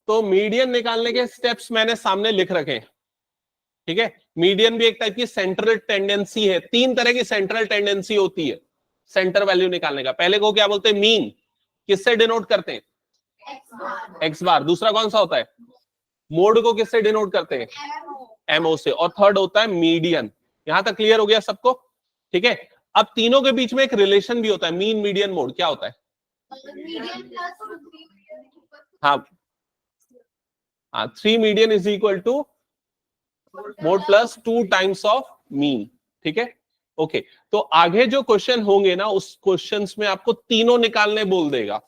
तो मीडियन निकालने के स्टेप्स मैंने सामने लिख रखे हैं, ठीक है। मीडियन भी एक टाइप की सेंट्रल टेंडेंसी है। तीन तरह की सेंट्रल टेंडेंसी होती है सेंटर वैल्यू निकालने का। पहले को क्या बोलते हैं, मीन, किससे डिनोट करते हैं, एक्स बार। दूसरा कौन सा होता है, मोड को किससे डिनोट करते हैं, एमओ से। और थर्ड होता है मीडियन। यहां तक क्लियर हो गया सबको, ठीक है। अब तीनों के बीच में एक रिलेशन भी होता है, मीन मीडियन मोड। क्या होता है, हाँ हाँ, 3 median is equal to mode plus 2 times of mean, ठीक है। ओके, तो आगे जो क्वेश्चन होंगे ना, उस क्वेश्चंस में आपको तीनों निकालने बोल देगा।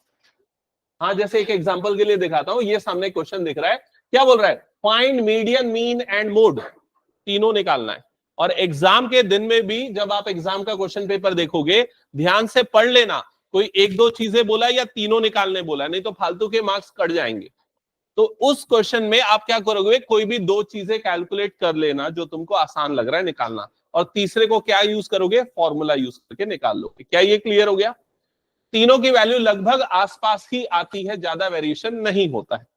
हाँ, जैसे एक एग्जांपल के लिए दिखाता हूं, ये सामने क्वेश्चन दिख रहा है, क्या बोल रहा है, find median mean and mode, तीनों निकालना है। और एग्जाम के दिन में भी जब आप एग्जाम का क्वेश्चन पेपर देखोगे, ध्यान से पढ़ लेना, कोई एक दो चीजें बोला या तीनों निकालने बोला, नहीं तो फालतू के मार्क्स कट जाएंगे। तो उस क्वेश्चन में आप क्या करोगे, कोई भी दो चीजें कैलकुलेट कर लेना जो तुमको आसान लग रहा है निकालना, और तीसरे को क्या यूज करोगे, फॉर्मूला यूज करके निकाल लोगे। क्या ये क्लियर हो गया। तीनों की वैल्यू लगभग आसपास ही आती है, ज्यादा वेरिएशन नहीं होता है।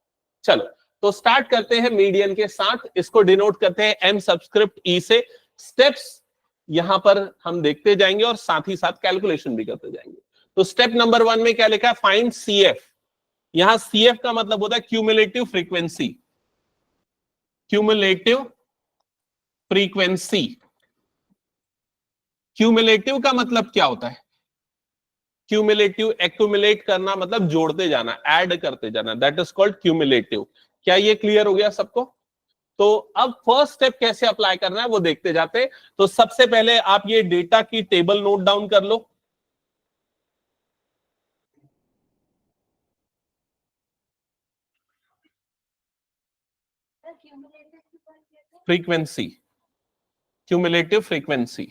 चलो, तो स्टार्ट करते हैं मीडियन के साथ। इसको डिनोट करते हैं एम सबस्क्रिप्ट ई से। स्टेप्स यहां पर हम देखते जाएंगे और साथ ही साथ कैलकुलेशन भी करते जाएंगे। तो स्टेप नंबर 1 में क्या लिखा है, फाइंड सीएफ। यहां सीएफ का मतलब होता है cumulative frequency. Cumulative frequency, cumulative का मतलब क्या होता है, क्यूमुलेटिव, एक्यूमुलेट करना मतलब जोड़ते जाना, ऐड करते जाना, दैट इज कॉल्ड क्यूमुलेटिव। क्या ये क्लियर हो गया सबको। तो अब फर्स्ट स्टेप कैसे अप्लाई करना है वो देखते जाते। तो सबसे पहले आप ये डेटा की टेबल नोट डाउन कर लो। Frequency, cumulative frequency.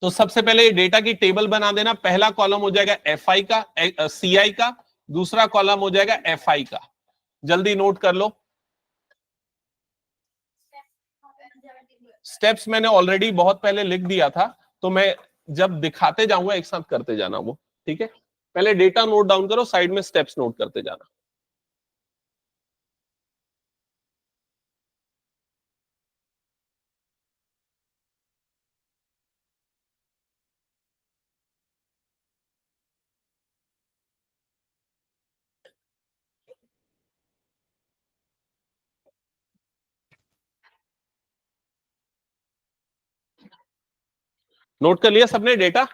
तो सबसे पहले डेटा की टेबल बना देना। पहला कॉलम हो जाएगा एफ आई का, सी आई का, दूसरा कॉलम हो जाएगा एफ आई का। जल्दी नोट कर लो। स्टेप्स मैंने ऑलरेडी बहुत पहले लिख दिया था, तो मैं जब दिखाते जाऊंगा एक साथ करते जाना वो, ठीक है। पहले डेटा नोट डाउन करो, साइड में स्टेप्स नोट करते जाना। नोट कर लिया सबने डेटा।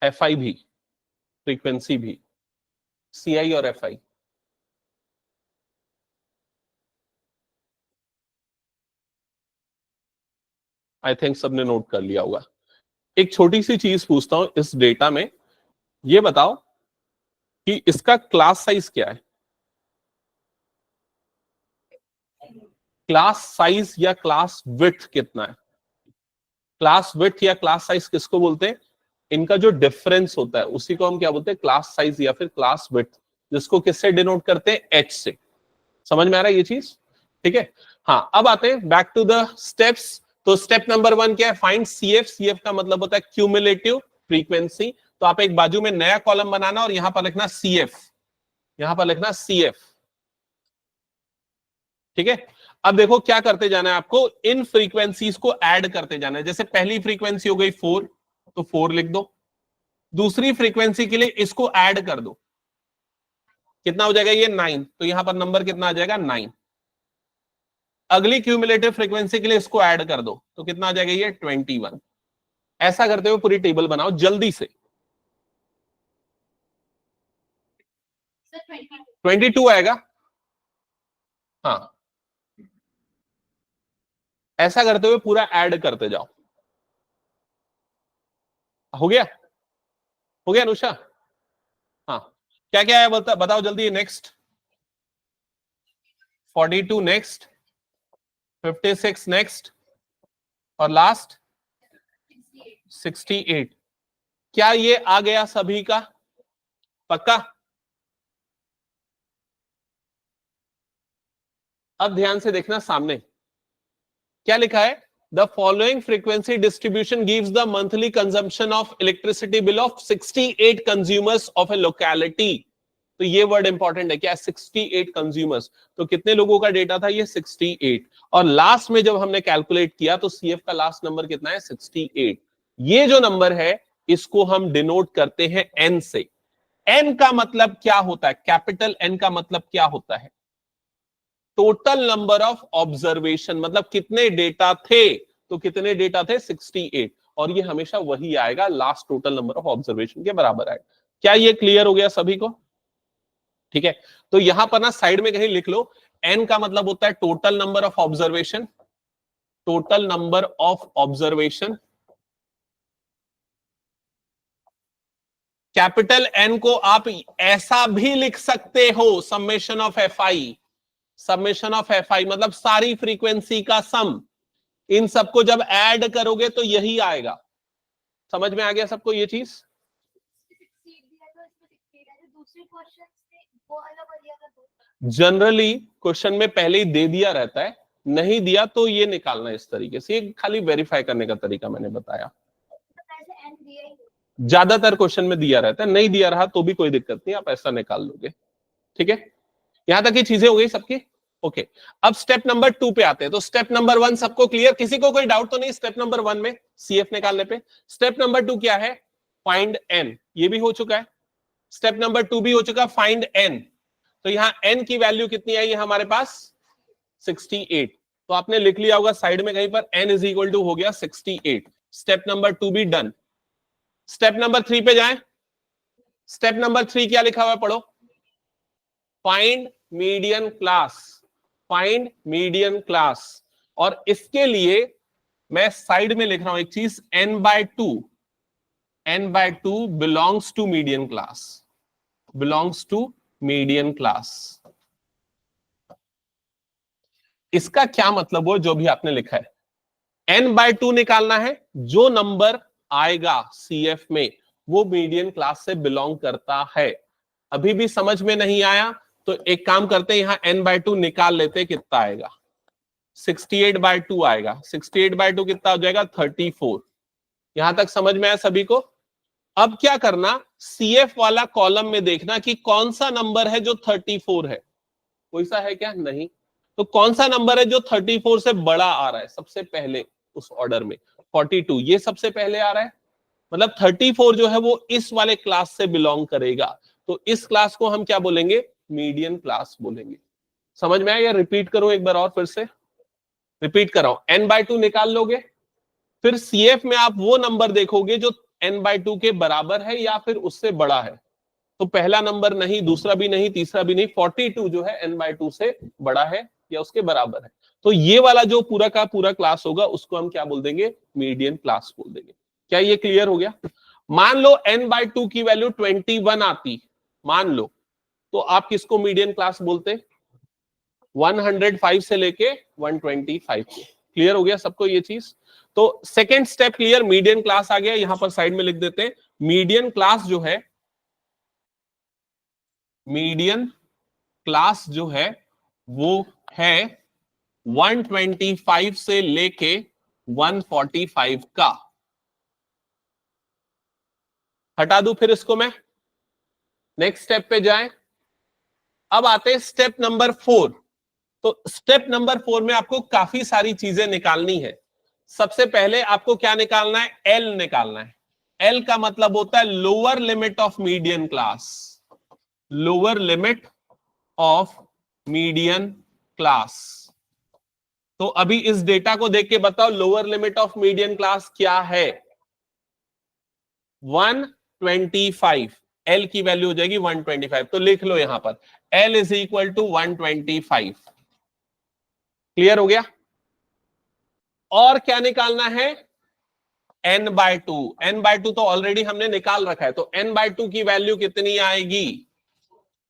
एफ आई भी, फ्रीक्वेंसी भी, सी आई और एफ आई। आई थिंक सबने नोट कर लिया होगा। एक छोटी सी चीज पूछता हूं इस डेटा में, ये बताओ कि इसका क्लास साइज क्या है। क्लास साइज या क्लास विड्थ कितना है। क्लास विड्थ या क्लास साइज किसको बोलते हैं, इनका जो डिफरेंस होता है उसी को हम क्या बोलते हैं, क्लास साइज या फिर क्लास विड्थ, जिसको किससे डिनोट करते हैं, एच से। समझ में आ रहा है ये चीज, ठीक है। हाँ, अब आते हैं बैक टू द स्टेप्स। तो स्टेप नंबर 1 क्या है, फाइंड सीएफ। सीएफ का मतलब होता है क्यूमुलेटिव फ्रीक्वेंसी। तो आप एक बाजू में नया कॉलम बनाना और यहां पर लिखना सीएफ, यहां पर लिखना सीएफ, ठीक है। अब देखो क्या करते जाना है आपको, इन फ्रीक्वेंसीज को ऐड करते जाना है। जैसे पहली फ्रीक्वेंसी हो गई 4, तो 4 लिख दो। दूसरी फ्रीक्वेंसी के लिए इसको ऐड कर दो, कितना हो जाएगा ये 9, तो यहां पर नंबर कितना आ जाएगा 9। अगली क्यूमुलेटिव फ्रीक्वेंसी के लिए इसको ऐड कर दो, तो कितना आ जाएगा ये 21। ऐसा करते हुए पूरी टेबल बनाओ जल्दी से। 22 आएगा, हाँ। ऐसा करते हुए पूरा ऐड करते जाओ। हो गया, हो गया अनुषा, हाँ। क्या क्या है बताओ जल्दी। नेक्स्ट 42 नेक्स्ट, 56 नेक्स्ट, और लास्ट 68। क्या ये आ गया सभी का, पक्का। अब ध्यान से देखना सामने क्या लिखा है, the following frequency distribution gives the monthly consumption of electricity bill of 68 consumers of A locality. तो ये वर्ड इंपॉर्टेंट है क्या, 68 कंज्यूमर्स। तो कितने लोगों का डेटा था, ये 68। और लास्ट में जब हमने कैलकुलेट किया तो सीएफ का लास्ट नंबर कितना है, 68। ये जो नंबर है इसको हम डिनोट करते हैं एन से। एन का मतलब क्या होता है, कैपिटल एन का मतलब क्या होता है, टोटल नंबर ऑफ ऑब्जर्वेशन, मतलब कितने डेटा थे। तो कितने डेटा थे, 68। और ये हमेशा वही आएगा, last total number of observation के बराबर आएगा। क्या ये क्लियर हो गया सभी को? ठीक है, तो यहां पर ना साइड में कहीं लिख लो, एन का मतलब होता है total number of observation, total number of observation. Capital n को आप ऐसा भी लिख सकते हो, summation of f i. Summation of f i मतलब सारी फ्रीक्वेंसी का सम, इन सबको जब ऐड करोगे तो यही आएगा। समझ में आ गया सबको ये चीज? जनरली क्वेश्चन में पहले ही दे दिया रहता है, नहीं दिया तो ये निकालना इस तरीके से, ये खाली वेरीफाई करने का तरीका मैंने बताया। ज्यादातर क्वेश्चन में दिया रहता है, नहीं दिया रहा तो भी कोई दिक्कत नहीं, आप ऐसा निकाल लोगे। ठीक है, यहां तक की चीजें हो गई सबकी। ओके, अब स्टेप नंबर 2 पे आते हैं। तो स्टेप नंबर 1 सबको क्लियर, किसी को कोई डाउट तो नहीं स्टेप नंबर 1 में सीएफ निकालने पे? स्टेप नंबर 2 क्या है, फाइंड एन, ये भी हो चुका है। स्टेप नंबर 2 भी हो चुका, फाइंड एन। तो यहां एन की वैल्यू कितनी आई है हमारे पास, 68। तो आपने लिख लिया होगा साइड में कहीं पर, एन इज इक्वल टू हो गया 68। स्टेप नंबर 2 भी डन। स्टेप नंबर 3 पे जाएं। स्टेप नंबर 3 क्या लिखा हुआ है पढ़ो, find median class. Find median class, और इसके लिए मैं साइड में लिख रहा हूं एक चीज, n/2, n/2 belongs to median class, belongs to median class. इसका क्या मतलब हो, जो भी आपने लिखा है, n/2 निकालना है, जो नंबर आएगा सीएफ में वो मीडियन क्लास से बिलोंग करता है। अभी भी समझ में नहीं आया तो एक काम करते हैं, यहां n/2 निकाल लेते हैं, कितना आएगा, 68/2 आएगा। 68/2 कितना हो जाएगा, 34। यहां तक समझ में आया सभी को? अब क्या करना, सीएफ वाला कॉलम में देखना कि कौन सा नंबर है जो 34 है, कोई सा है क्या, नहीं। तो कौन सा नंबर है जो 34 से बड़ा आ रहा है सबसे पहले उस ऑर्डर में, 42, ये सबसे पहले आ रहा है। मतलब 34 जो है वो इस वाले क्लास से बिलोंग करेगा। तो इस क्लास को हम क्या बोलेंगे, मीडियन क्लास बोलेंगे। समझ में आया? या रिपीट करूं एक बार और, फिर से रिपीट कर रहा हूं, n/2 निकाल लोगे, फिर सीएफ में आप वो नंबर देखोगे जो n/2 के बराबर है या फिर उससे बड़ा है। तो पहला नंबर नहीं, दूसरा भी नहीं, तीसरा भी नहीं, 42 जो है n/2 से बड़ा है या उसके बराबर है। तो ये वाला जो पूरा का पूरा क्लास होगा उसको हम क्या बोल देंगे, मीडियन क्लास बोल देंगे। क्या ये क्लियर हो गया? मान लो n/2 की वैल्यू 21 आती, मान लो, तो आप किसको मीडियन क्लास बोलते, 105 से लेके 125 को। क्लियर हो गया सबको ये चीज? तो second step clear, median class आ गया, यहां पर साइड में लिख देते हैं। मीडियन क्लास जो है, मीडियन क्लास जो है वो है 125 से लेके 145 का। हटा दूं फिर इसको मैं, नेक्स्ट स्टेप पे जाएं। अब आते हैं स्टेप नंबर 4। तो स्टेप नंबर 4 में आपको काफी सारी चीजें निकालनी है। सबसे पहले आपको क्या निकालना है, एल निकालना है। एल का मतलब होता है lower limit of median class, lower limit of median class. तो अभी इस डेटा को देख के बताओ lower limit of median class क्या है, 125। एल की वैल्यू हो जाएगी 125। तो लिख लो यहां पर l is equal to 125। Clear हो गया? और क्या निकालना है, n/2। n/2 तो ऑलरेडी हमने निकाल रखा है, तो n/2 की वैल्यू कितनी आएगी,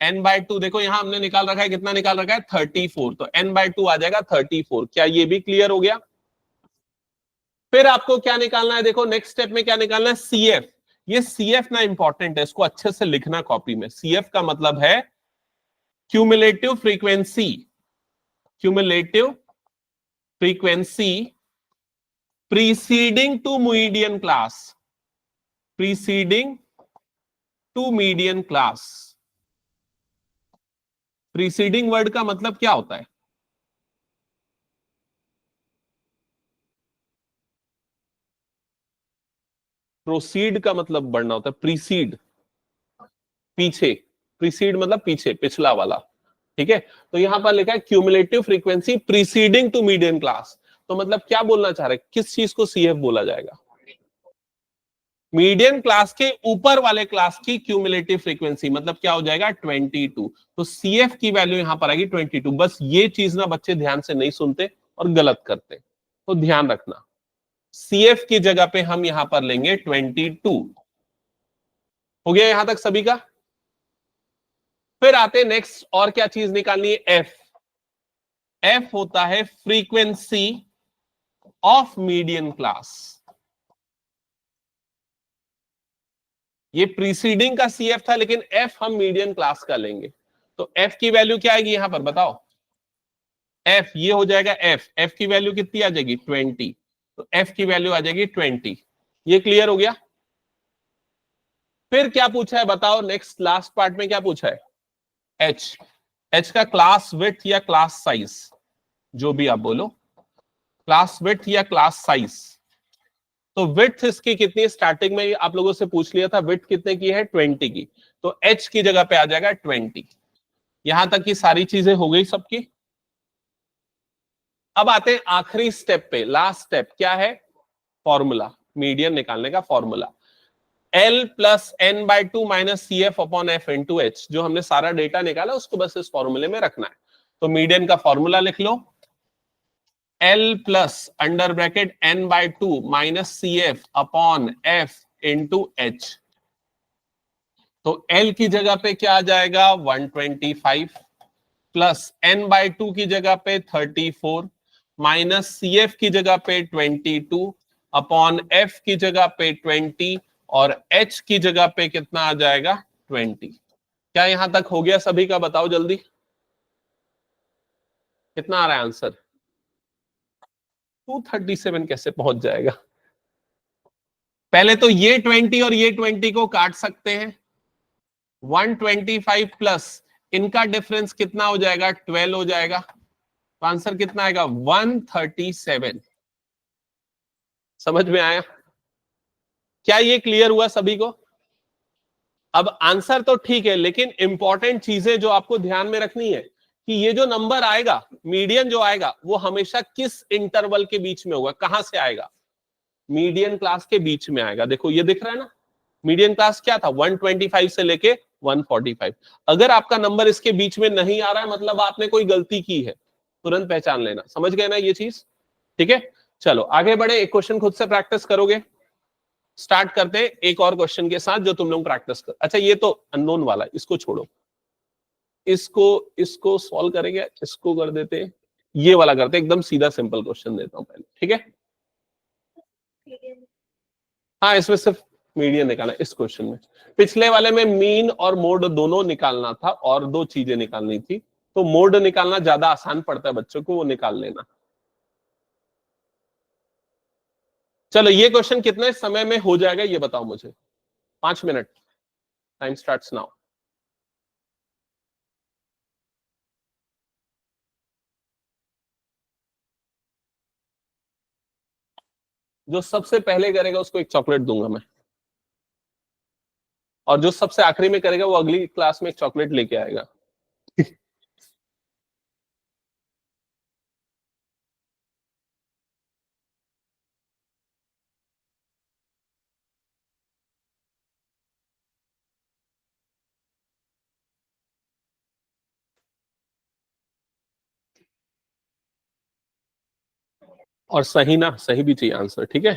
n/2 देखो यहां हमने निकाल रखा है, कितना निकाल रखा है, 34। तो n/2 आ जाएगा 34। क्या ये भी क्लियर हो गया? फिर आपको क्या निकालना है, देखो नेक्स्ट स्टेप में क्या निकालना है, सीएफ। ये सीएफ ना इंपॉर्टेंट है, इसको अच्छे से लिखना कॉपी में। सीएफ का मतलब है cumulative frequency, cumulative frequency preceding to median class, preceding to median class. Preceding word का मतलब क्या होता है? प्रोसीड का मतलब बढ़ना होता है, प्रीसीड पीछे, प्रीसीड मतलब पीछे, पिछला वाला। ठीक है, तो यहां पर लिखा है cumulative frequency preceding to median class. तो मतलब क्या बोलना चाह रहे हैं, किस चीज को सीएफ बोला जाएगा? मीडियन क्लास के ऊपर वाले क्लास की क्यूमुलेटिव फ्रीक्वेंसी, मतलब क्या हो जाएगा 22। तो सीएफ की वैल्यू यहां पर आएगी 22। बस ये चीज ना बच्चे ध्यान से नहीं सुनते और गलत करते, तो ध्यान रखना। सीएफ की जगह पे हम यहां पर लेंगे 22। हो गया यहां तक सभी का? फिर आते नेक्स्ट, और क्या चीज निकालनी है? एफ। एफ होता है फ्रीक्वेंसी ऑफ मीडियन क्लास। ये प्रीसीडिंग का सीएफ था, लेकिन एफ हम मीडियन क्लास का लेंगे। तो एफ की वैल्यू क्या आएगी यहां पर बताओ? एफ ये हो जाएगा, एफ एफ की वैल्यू कितनी आ जाएगी 20। तो एफ की वैल्यू आ जाएगी 20। ये क्लियर हो गया? फिर क्या पूछा है बताओ, नेक्स्ट लास्ट पार्ट में क्या पूछा है? एच। एच का क्लास विड्थ या क्लास साइज, जो भी आप बोलो, क्लास विड्थ या क्लास साइज। तो विड्थ इसकी कितनी, स्टार्टिंग में आप लोगों से पूछ लिया था विड्थ कितने की है, 20 की। तो एच की जगह पे आ जाएगा 20। यहां तक की सारी चीजें हो गई सबकी। अब आते हैं आखिरी स्टेप पे, लास्ट स्टेप क्या है? फॉर्मूला, मीडियन निकालने का formula. L plus n by two minus C F upon F into h. जो हमने सारा डेटा निकाला उसको बस इस फॉर्मूले में रखना है। तो मीडियन का फॉर्मूला लिख लो, L plus under bracket N by two minus C F upon F into H. तो एल की जगह पे क्या आ जाएगा 125 प्लस एन बाई टू की जगह पे 34 माइनस सी एफ की जगह पे 22 अपॉन एफ की जगह पे 20 और एच की जगह पे कितना आ जाएगा 20। क्या यहां तक हो गया सभी का? बताओ जल्दी, कितना आ रहा है आंसर? 237 कैसे पहुंच जाएगा? पहले तो ये 20 और ये 20 को काट सकते हैं। 125 प्लस इनका डिफरेंस कितना हो जाएगा? 12 हो जाएगा। तो आंसर कितना आएगा? 137। समझ में आया? क्या ये क्लियर हुआ सभी को? अब आंसर तो ठीक है, लेकिन इंपॉर्टेंट चीजें जो आपको ध्यान में रखनी है कि ये जो नंबर आएगा, मीडियन जो आएगा, वो हमेशा किस इंटरवल के बीच में होगा, कहां से आएगा? मीडियन क्लास के बीच में आएगा। देखो ये दिख रहा है ना, मीडियन क्लास क्या था 125 से लेके 145। अगर आपका नंबर इसके बीच में नहीं आ रहा है, मतलब आपने कोई गलती की है, तुरंत पहचान लेना। समझ गए ना ये चीज? ठीक है, चलो आगे बढ़े। एक क्वेश्चन खुद से प्रैक्टिस करोगे। स्टार्ट करते हैं एक और क्वेश्चन के साथ जो तुम लोग प्रैक्टिस कर। अच्छा ये तो अननोन वाला, इसको छोड़ो, इसको इसको सॉल्व करेंगे, इसको कर देते, ये वाला करते, एकदम सीधा सिंपल क्वेश्चन देता हूं पहले, ठीक है? हाँ इसमें सिर्फ मीडियन निकालना इस क्वेश्चन में। पिछले वाले में मीन और मोड दोनों निकालना था और दो चीजें निकालनी थी। तो मोड निकालना ज्यादा आसान पड़ता है बच्चों को, वो निकाल लेना। चलो ये क्वेश्चन कितने समय में हो जाएगा ये बताओ मुझे। 5 मिनट। Time starts now. जो सबसे पहले करेगा उसको एक चॉकलेट दूंगा मैं, और जो सबसे आखिरी में करेगा वो अगली क्लास में एक चॉकलेट लेके आएगा। और सही ना, सही भी चाहिए आंसर, ठीक है?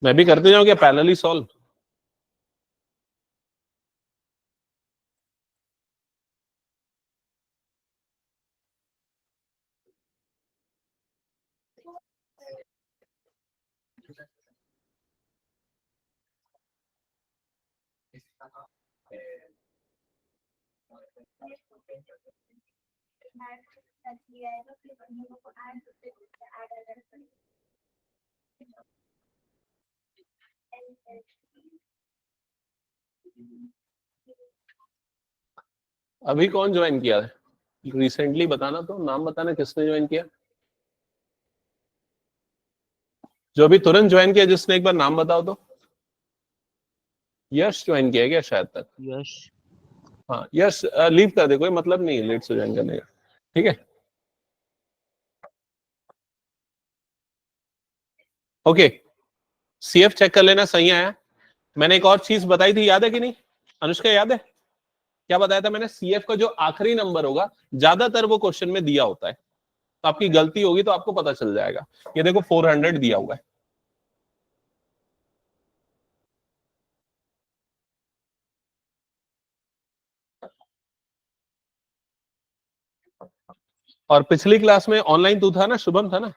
मैं भी करते जाऊं क्या पैरेलली सॉल्व? अभी कौन ज्वाइन किया है रिसेंटली? बताना, तो नाम बताना किसने ज्वाइन किया। जो अभी तुरंत ज्वाइन किया, जिसने, एक बार नाम बताओ तो। यश ज्वाइन किया है क्या शायद तक? यश। हाँ यश लीव कर दे, कोई मतलब नहीं है लेट से ज्वाइन करने का, ठीक है। ओके, सीएफ चेक कर लेना सही आया। मैंने एक और चीज बताई थी, याद है कि नहीं अनुष्का, याद है क्या बताया था मैंने? सीएफ का जो आखिरी नंबर होगा ज्यादातर वो क्वेश्चन में दिया होता है, तो आपकी गलती होगी तो आपको पता चल जाएगा। ये देखो 400 दिया हुआ है। और पिछली क्लास में ऑनलाइन तू था ना, शुभम था ना?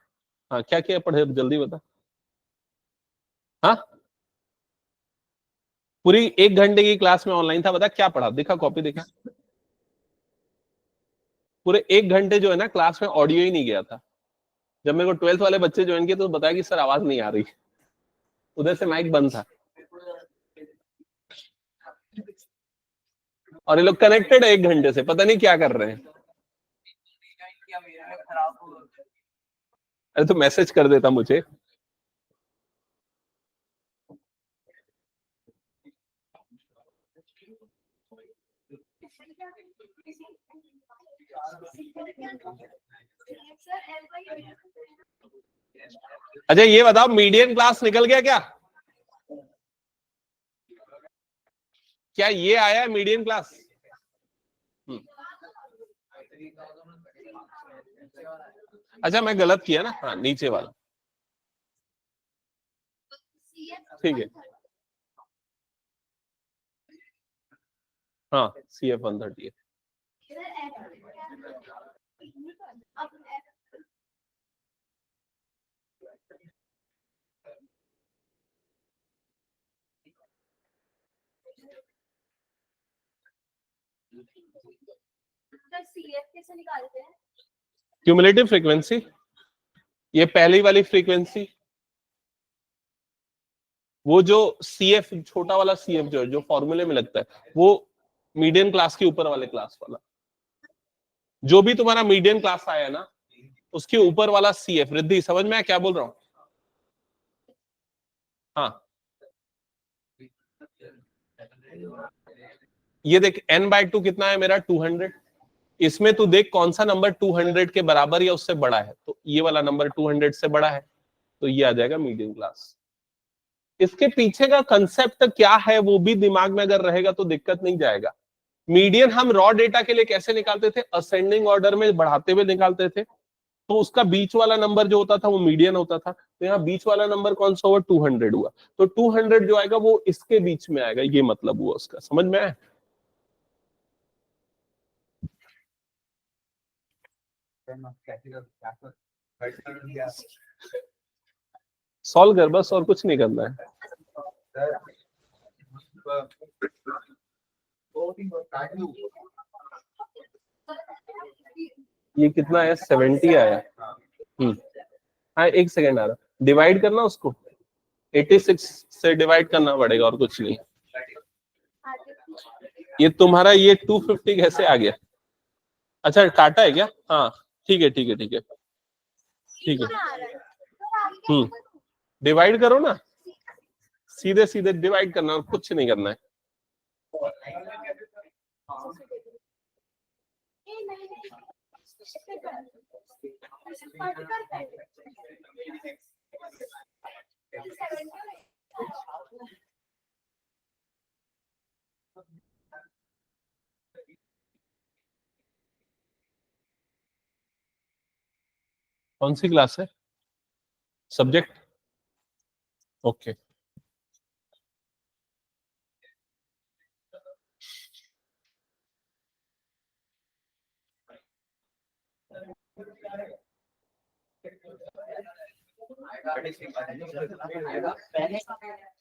हाँ, क्या क्या पढ़े जल्दी बता। हाँ, पूरी 1 घंटे की क्लास में ऑनलाइन था, बता क्या पढ़ा, दिखा कॉपी दिखा। पूरे 1 घंटे जो है ना क्लास में ऑडियो ही नहीं गया था। जब मेरे को 12th वाले बच्चे ज्वाइन किए तो बताया कि सर आवाज नहीं आ रही, उधर से माइक बंद था। और ये लोग कनेक्टेड है 1 घंटे से, पता नहीं क्या कर रहे हैं। अरे तो मैसेज कर देता मुझे। अच्छा ये बताओ, मीडियन क्लास निकल गया क्या? क्या ये आया मीडियन क्लास? अच्छा मैं गलत किया ना, हाँ नीचे वाला, ठीक है। हाँ CF 130 है। क्यूमुलेटिव फ्रीक्वेंसी, ये पहली वाली फ्रीक्वेंसी, वो जो CF छोटा वाला CF जो फॉर्मूले में लगता है, वो मीडियन क्लास के ऊपर वाले क्लास वाला। जो भी तुम्हारा मीडियन क्लास आया ना, उसके ऊपर वाला CF। रिद्धि समझ में आया क्या बोल रहा हूं? हाँ, ये देख n/2 कितना है मेरा, 200। इसमें तू देख कौन सा नंबर 200 के बराबर या उससे बड़ा है, तो ये वाला नंबर 200 से बड़ा है, तो ये आ जाएगा मीडियन क्लास। इसके पीछे का कंसेप्ट क्या है वो भी दिमाग में अगर रहेगा तो दिक्कत नहीं जाएगा। मीडियन हम रॉ डेटा के लिए कैसे निकालते थे? असेंडिंग ऑर्डर में बढ़ाते हुए निकालते थे, तो उसका बीच वाला नंबर जो होता था वो मीडियन होता था। तो यहाँ बीच वाला नंबर कौन सा हुआ? 200 हुआ, तो 200 जो आएगा वो इसके बीच में आएगा, ये मतलब हुआ उसका। समझ में आया? सॉल्व कर बस, और कुछ नहीं करना है। ये कितना है? 70 आया। हाँ 1 सेकेंड आ रहा, डिवाइड करना उसको, 86 से डिवाइड करना पड़ेगा और कुछ नहीं। ये तुम्हारा ये 250 कैसे आ गया? अच्छा काटा है क्या? हाँ ठीक है ठीक है ठीक है ठीक है। डिवाइड करो ना, सीधे सीधे डिवाइड करना और कुछ नहीं करना है। कौन सी क्लास है? सब्जेक्ट? ओके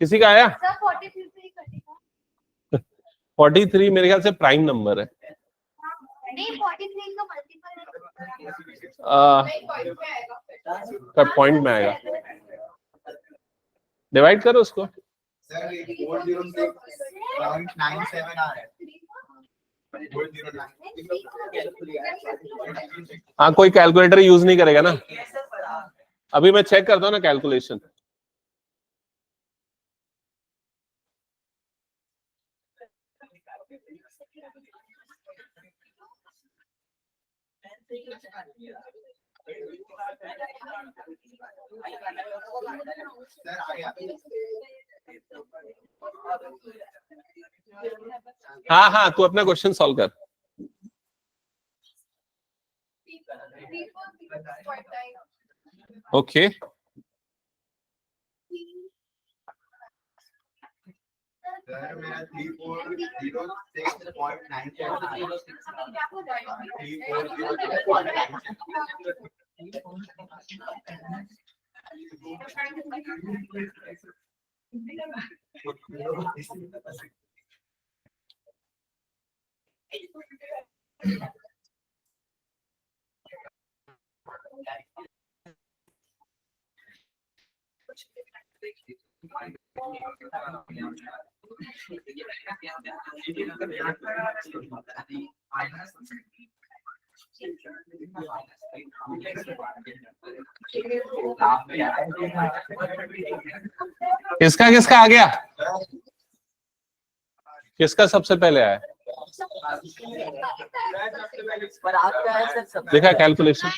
किसी का आया? 43 मेरे ख्याल से प्राइम नंबर है। नहीं 43 का मल्टीपल कट पॉइंट में आएगा, डिवाइड करो उसको। हाँ, कोई कैलकुलेटर यूज नहीं करेगा ना। अभी मैं चेक करता हूँ ना कैलकुलेशन। हाँ हाँ, तू अपना क्वेश्चन सॉल्व कर। ओके किसका किसका आ गया? किसका सबसे पहले आया? देखा कैलकुलेशन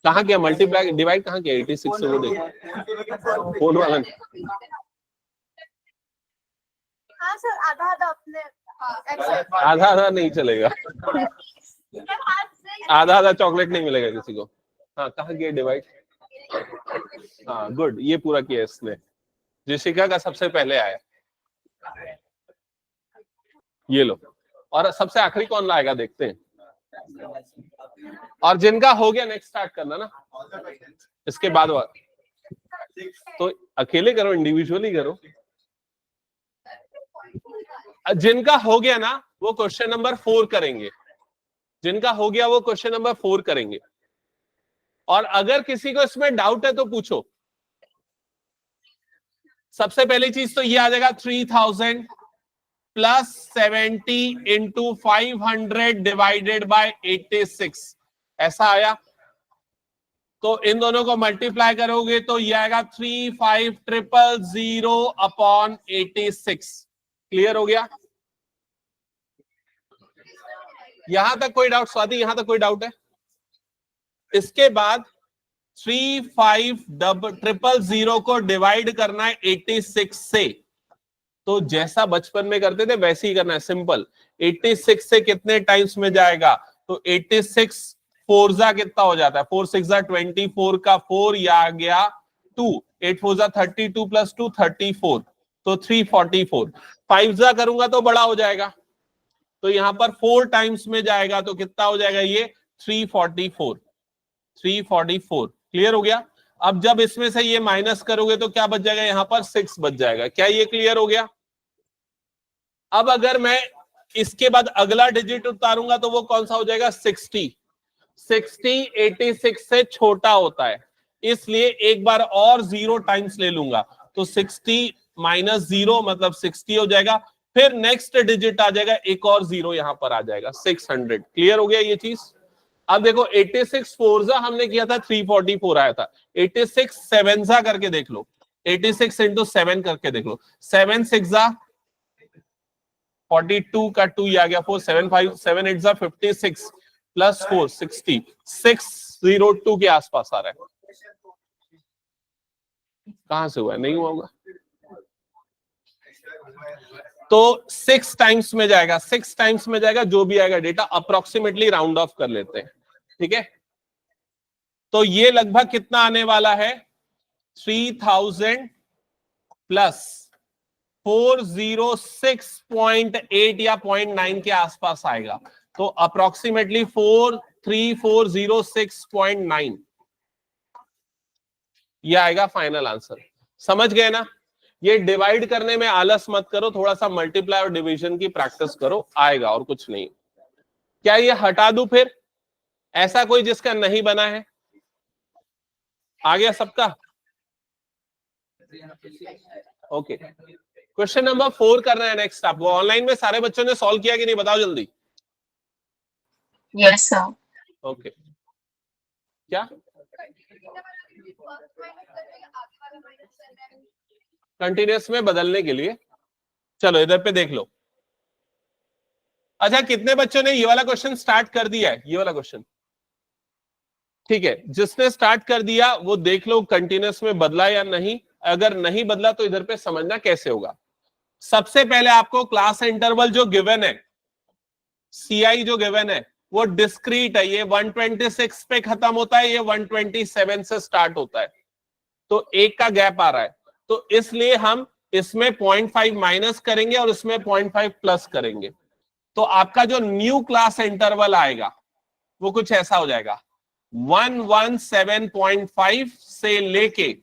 कहाँ किया? मल्टीप्लाई डिवाइड कहाँ किया? 86 से वो देखो फोन वाला। हाँ सर, आधा आधा अपने आधा आधा नहीं चलेगा, आधा आधा चॉकलेट नहीं मिलेगा किसी को। हाँ, कहाँ किया डिवाइड? हाँ गुड, ये पूरा किया इसने। जिशिका का सबसे पहले आया, ये लो। और सबसे आखिरी कौन लाएगा देखते हैं। और जिनका हो गया नेक्स्ट स्टार्ट करना ना, इसके बाद तो अकेले करो, इंडिविजुअली करो। जिनका हो गया ना वो क्वेश्चन नंबर 4 करेंगे, जिनका हो गया वो क्वेश्चन नंबर 4 करेंगे। और अगर किसी को इसमें डाउट है तो पूछो। सबसे पहली चीज तो ये आ जाएगा 3000 प्लस 70 इंटू 500 डिवाइडेड बाय 86, ऐसा आया। तो इन दोनों को मल्टीप्लाई करोगे तो ये आएगा 3500 अपॉन 86। क्लियर हो गया? यहां तक कोई डाउट? स्वाति यहां तक कोई डाउट है? इसके बाद 3500 को डिवाइड करना है 86 से। तो जैसा बचपन में करते थे वैसे ही करना है, सिंपल। 86 से कितने टाइम्स में जाएगा? तो 86 4 जा कितना हो जाता है? 4 6 जा 24 का 4, या आ गया 2। 8 4 जा 32 प्लस 2 34, तो 344। 5 जा करूंगा तो बड़ा हो जाएगा, तो यहां पर 4 टाइम्स में जाएगा तो कितना हो जाएगा? ये 344। 344 क्लियर हो गया? अब जब इसमें से ये माइनस करोगे तो क्या बच जाएगा? यहां पर 6 बच जाएगा। क्या ये क्लियर हो गया? अब अगर मैं इसके बाद अगला डिजिट उतारूंगा तो वो कौन सा हो जाएगा? 60। 60 86 से छोटा होता है, इसलिए एक बार और 0 टाइम्स ले लूंगा, तो 60 माइनस 0 मतलब 60 हो जाएगा। फिर नेक्स्ट डिजिट आ जाएगा, एक और 0 यहां पर आ जाएगा, 600। क्लियर हो गया ये चीज? अब देखो 86 4 हमने किया था, 344 आया था। 86 7 करके देख लो, 86 इंटू 7 करके देख लो। 7 6 42 का 2 आ गया 4, 7 5 7 8 56 प्लस 4 60, 602 के आसपास आ रहा है। कहां से हुआ है? नहीं हुआ होगा। तो 6 टाइम्स में जाएगा, 6 टाइम्स में जाएगा, जो भी आएगा डेटा अप्रोक्सीमेटली राउंड ऑफ कर लेते हैं, ठीक है? तो ये लगभग कितना आने वाला है? 3000 प्लस 406.8 या 0.9 के आसपास आएगा, तो अप्रोक्सीमेटली 43406.9। ये आएगा फाइनल आंसर। समझ गए ना? ये डिवाइड करने में आलस मत करो, थोड़ा सा मल्टीप्लाई और डिवीजन की प्रैक्टिस करो, आएगा और कुछ नहीं। क्या ये हटा दूं फिर? ऐसा कोई जिसका नहीं बना है? आ गया सबका? ओके, क्वेश्चन नंबर 4 करना है नेक्स्ट आपको। ऑनलाइन में सारे बच्चों ने सॉल्व किया कि नहीं, बताओ जल्दी। Yes sir. ओके, क्या कंटिन्यूअस में बदलने के लिए? चलो इधर पे देख लो। अच्छा, कितने बच्चों ने ये वाला क्वेश्चन स्टार्ट कर दिया है? ये वाला क्वेश्चन ठीक है, जिसने स्टार्ट कर दिया वो देख लो कंटिन्यूअस में बदला या नहीं। अगर नहीं बदला तो इधर पे समझना कैसे होगा। सबसे पहले आपको क्लास इंटरवल जो गिवन है, सीआई जो गिवन है, वो डिस्क्रीट है। ये 126 पे खत्म होता है, ये 127 से स्टार्ट होता है, तो एक का गैप आ रहा है। तो इसलिए हम इसमें 0.5 माइनस करेंगे और इसमें 0.5 प्लस करेंगे। तो आपका जो न्यू क्लास इंटरवल आएगा वो कुछ ऐसा हो जाएगा, 117.5 से लेके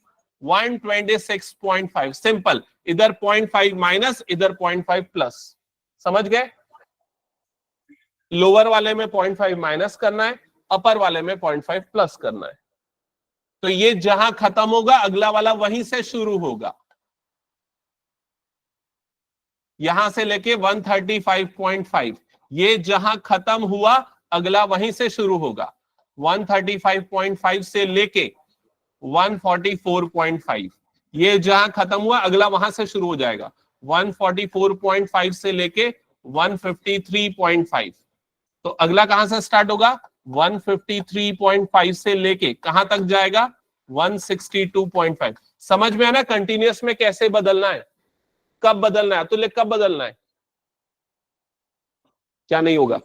126.5। सिंपल, इधर 0.5 माइनस, इधर 0.5 प्लस। समझ गए? लोअर वाले में 0.5 माइनस करना है, अपर वाले में 0.5 प्लस करना है। तो ये जहां खत्म होगा अगला वाला वहीं से शुरू होगा, यहां से लेके 135.5। ये जहां खत्म हुआ अगला वहीं से शुरू होगा, 135.5 से लेके 144.5। ये जहां खत्म हुआ अगला वहां से शुरू हो जाएगा, 144.5 से लेके 153.5। तो अगला कहां से स्टार्ट होगा? 153.5 से लेके कहां तक जाएगा? 162.5। समझ में आना कंटिन्यूअस में कैसे बदलना है, कब बदलना है? तो कब बदलना है? क्या नहीं होगा?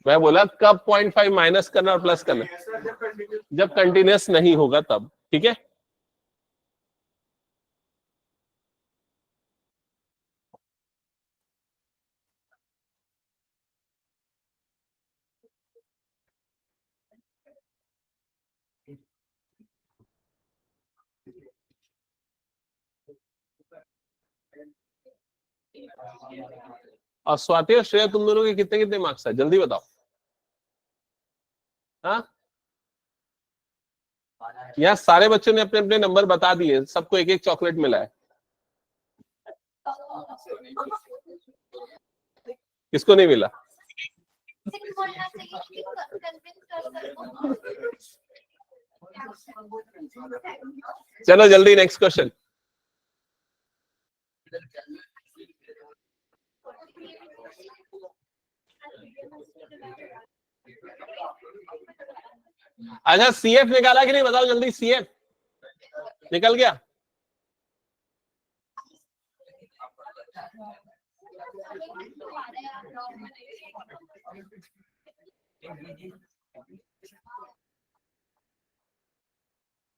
मैं बोला कब 0.5 माइनस करना और प्लस करना? जब कंटिन्यूअस नहीं होगा तब। ठीक है, और स्वाति और श्रेया तुम दोनों के कितने कितने मार्क्स है? जल्दी बताओ। हाँ, यहाँ सारे बच्चों ने अपने अपने नंबर बता दिए, सबको एक एक चॉकलेट मिला है। किसको नहीं मिला? चलो जल्दी नेक्स्ट क्वेश्चन। अच्छा, सीएफ निकाला कि नहीं, बताओ जल्दी। सीएफ निकल गया?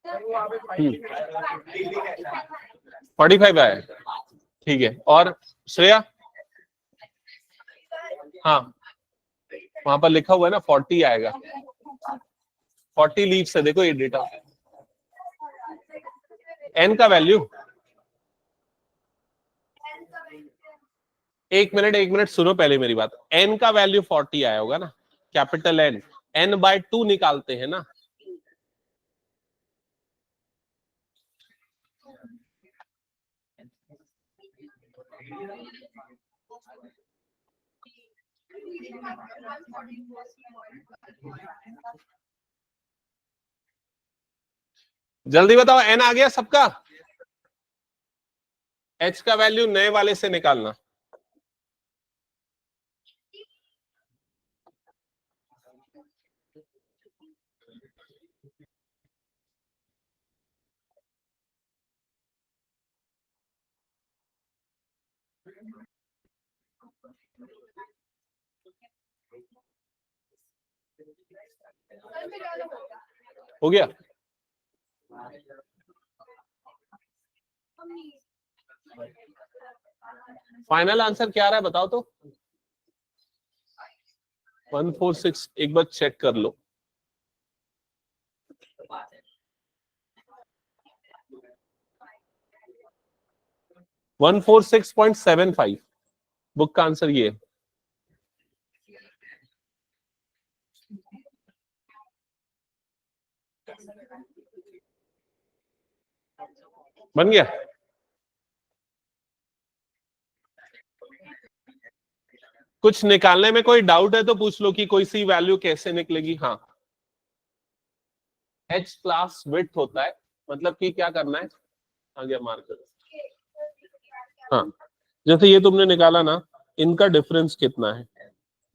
हम्म, 45 आया, ठीक है। और श्रेया? हाँ, वहां पर लिखा हुआ है ना 40 आएगा। 40 लीव से देखो ये डेटा, एन का वैल्यू। एक मिनट सुनो पहले मेरी बात। एन का वैल्यू 40 आया होगा ना, कैपिटल एन। एन बाय 2 निकालते हैं ना। जल्दी बताओ, एन आ गया सबका? एच का वैल्यू नए वाले से निकालना। हो गया? फाइनल आंसर क्या आ रहा है बताओ तो? 146। एक बार चेक कर लो। 146.75 बुक का आंसर ये है। बन गया। कुछ निकालने में कोई डाउट है तो पूछ लो कि कोई सी वैल्यू कैसे निकलेगी। हाँ, H क्लास विड्थ होता है, मतलब कि क्या करना है, आ गया मार्कर। हाँ, जैसे ये तुमने निकाला ना, इनका डिफरेंस कितना है,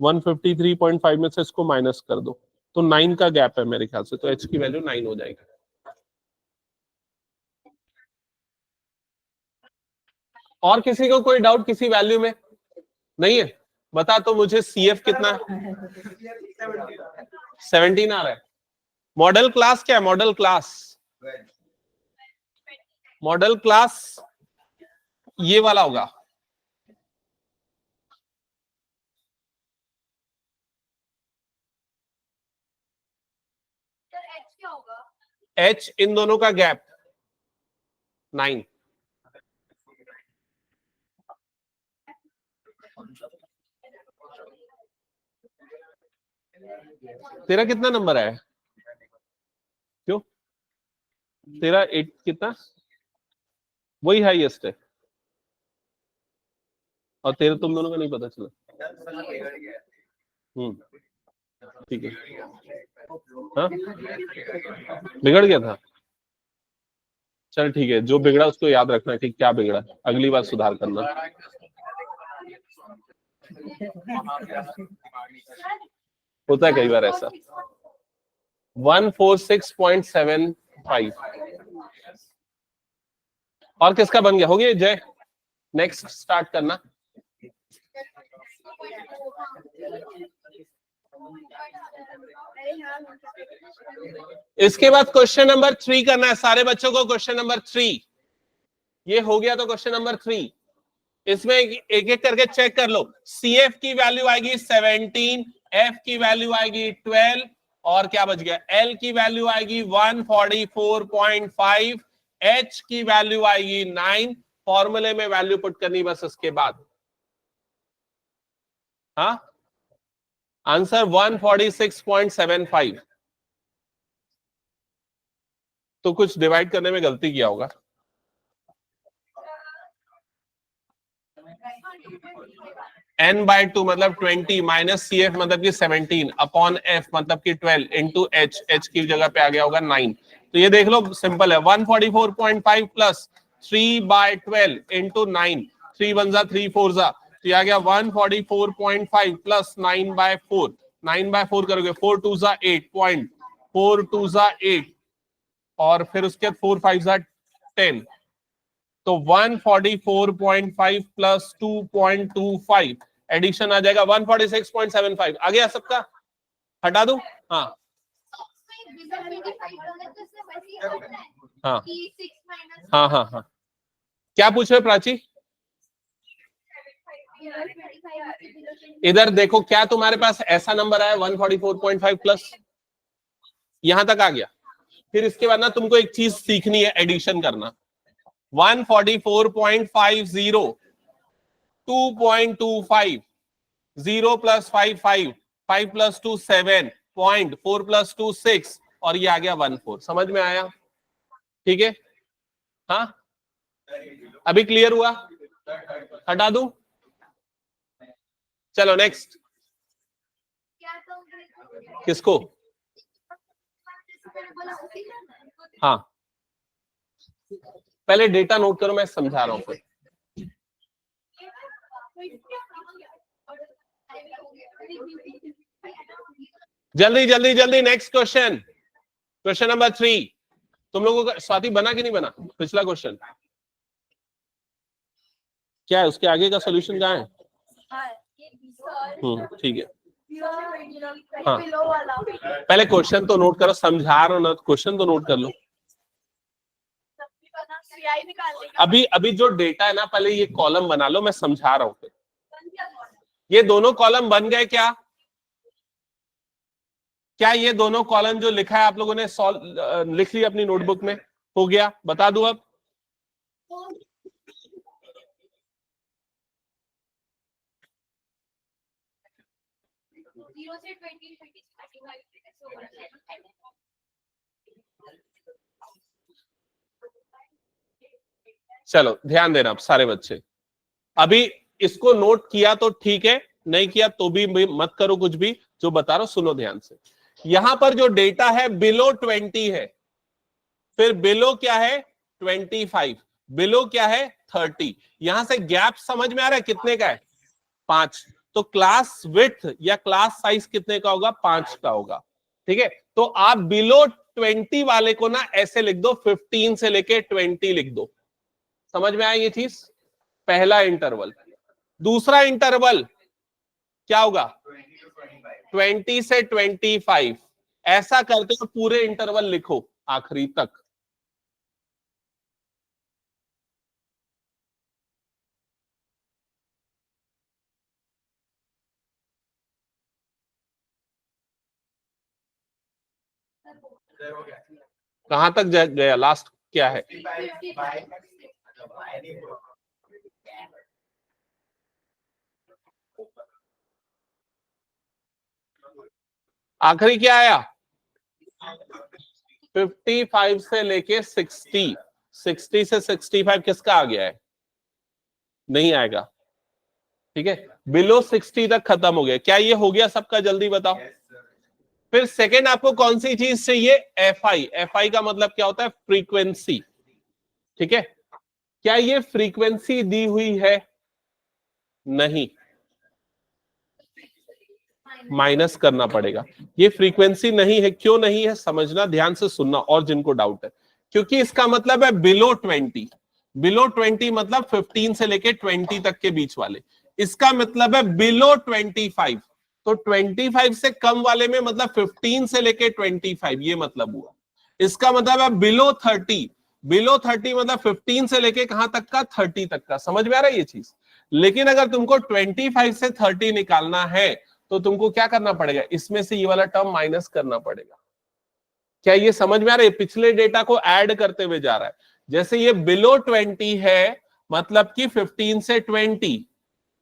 153.5 में से इसको माइनस कर दो तो 9 का गैप है मेरे ख्याल से, तो H की वैल्यू 9 हो जाएगी। और किसी को कोई डाउट किसी वैल्यू में नहीं है? बता तो मुझे CF कितना है? 17 आ रहा है। मॉडल क्लास क्या है? मॉडल क्लास, मॉडल क्लास ये वाला होगा। H इन दोनों का गैप 9। तेरा कितना नंबर है? क्यों तेरा 8 कितना? वही हाईएस्ट है और तेरे तुम दोनों का नहीं पता चला। ठीक है। हाँ, बिगड़ गया था। चल ठीक है, जो बिगड़ा उसको याद रखना कि क्या बिगड़ा, अगली बार सुधार करना। होता है कई बार ऐसा। 146.75 और किसका बन गया? हो गया जय, नेक्स्ट स्टार्ट करना। इसके बाद क्वेश्चन नंबर 3 करना है सारे बच्चों को। क्वेश्चन नंबर 3 ये हो गया, तो क्वेश्चन नंबर 3 इसमें एक एक करके चेक कर लो। CF की वैल्यू आएगी 17, F की वैल्यू आएगी 12 और क्या बच गया, L की वैल्यू आएगी 144.5, H की वैल्यू आएगी 9। फॉर्मूले में वैल्यू पुट करनी बस इसके बाद। हाँ, आंसर 146.75। तो कुछ डिवाइड करने में गलती किया होगा। n/2 मतलब 20 माइनस CF मतलब कि 17 अपॉन F मतलब कि 12 इंटू H की जगह पे आ गया होगा 9। तो ये देख लो सिंपल है, 144.5 प्लस 3/12 इंटू 9, 3 1 जा 3 4 जा, तो आ गया 144.5 प्लस 9/4, 9/4 करोगे 4 2 जा 8 पॉइंट, 4 2 जा 8 और फिर उसके 4 5 जा 10, तो 144.5 प्लस 2.25 एडिशन आ जाएगा 146.75। आ गया सबका? हटा दूं? हाँ हाँ हाँ हाँ हाँ, क्या पूछ रहे प्राची? इधर देखो, क्या तुम्हारे पास ऐसा नंबर आया 144.5 प्लस, यहां तक आ गया। फिर इसके बाद ना तुमको एक चीज सीखनी है, एडिशन करना। 144.50 2.25 0 प्लस 5 5 5 प्लस 2 7 पॉइंट 4 प्लस 2 6 और ये आ गया 14। समझ में आया? ठीक है, हाँ अभी क्लियर हुआ? हटा दूं? चलो नेक्स्ट। किसको? हाँ, पहले डेटा नोट करो, मैं समझा रहा हूं फिर। जल्दी जल्दी जल्दी नेक्स्ट क्वेश्चन, क्वेश्चन नंबर 3। तुम लोगों का स्वाति बना कि नहीं बना पिछला क्वेश्चन? क्या है उसके आगे का सॉल्यूशन कहाँ है? ठीक है, हाँ पहले क्वेश्चन तो नोट करो, समझा रहा हूं ना, क्वेश्चन तो नोट कर लो। अभी अभी जो डेटा है ना, पहले ये कॉलम बना लो, मैं समझा रहा हूं फिर। ये दोनों कॉलम बन गए क्या? क्या ये दोनों कॉलम जो लिखा है आप लोगों ने लिख लिया अपनी नोटबुक में? हो गया, बता दूं अब? चलो ध्यान देना आप सारे बच्चे, अभी इसको नोट किया तो ठीक है, नहीं किया तो भी मत करो कुछ भी, जो बता रहा हूं सुनो ध्यान से। यहां पर जो डेटा है बिलो 20 है, फिर बिलो क्या है 25, बिलो क्या है 30। यहां से गैप समझ में आ रहा है कितने का है? 5। तो क्लास विड्थ या क्लास साइज कितने का होगा? 5 का होगा। ठीक है, तो आप बिलो 20 वाले को ना ऐसे लिख दो, 15 से लेके 20 लिख दो। समझ में आया ये चीज? पहला इंटरवल। दूसरा इंटरवल क्या होगा? 20 से 25। ऐसा करते हो पूरे इंटरवल लिखो आखिरी तक। कहां तक गया? लास्ट क्या है? आखिरी क्या आया? 55 से लेके 60। 60 से 65 किसका आ गया है? नहीं आएगा। ठीक है, बिलो 60 तक खत्म हो गया। क्या ये हो गया सबका? जल्दी बताओ। फिर सेकेंड आपको कौन सी चीज चाहिए? F I. एफ आई का मतलब क्या होता है? फ्रीक्वेंसी। ठीक है, क्या ये फ्रीक्वेंसी दी हुई है? नहीं, माइनस करना पड़ेगा। ये फ्रीक्वेंसी नहीं है। क्यों नहीं है समझना, ध्यान से सुनना, और जिनको डाउट है, क्योंकि इसका मतलब है बिलो 20। बिलो 20 मतलब 15 से लेके 20 तक के बीच वाले। इसका मतलब है बिलो 25। तो 25 से कम वाले में मतलब 15 से लेके 25, ये मतलब हुआ। इसका मतलब है बिलो 30। बिलो 30 मतलब 15 से लेके कहां तक का? 30 तक का। समझ में आ रहा है ये चीज? लेकिन अगर तुमको 25 से 30 निकालना है तो तुमको क्या करना पड़ेगा? इसमें से ये वाला टर्म माइनस करना पड़ेगा। क्या ये समझ में आ रहा है? पिछले डेटा को ऐड करते हुए जा रहा है। जैसे ये बिलो 20 है, मतलब कि 15 से 20,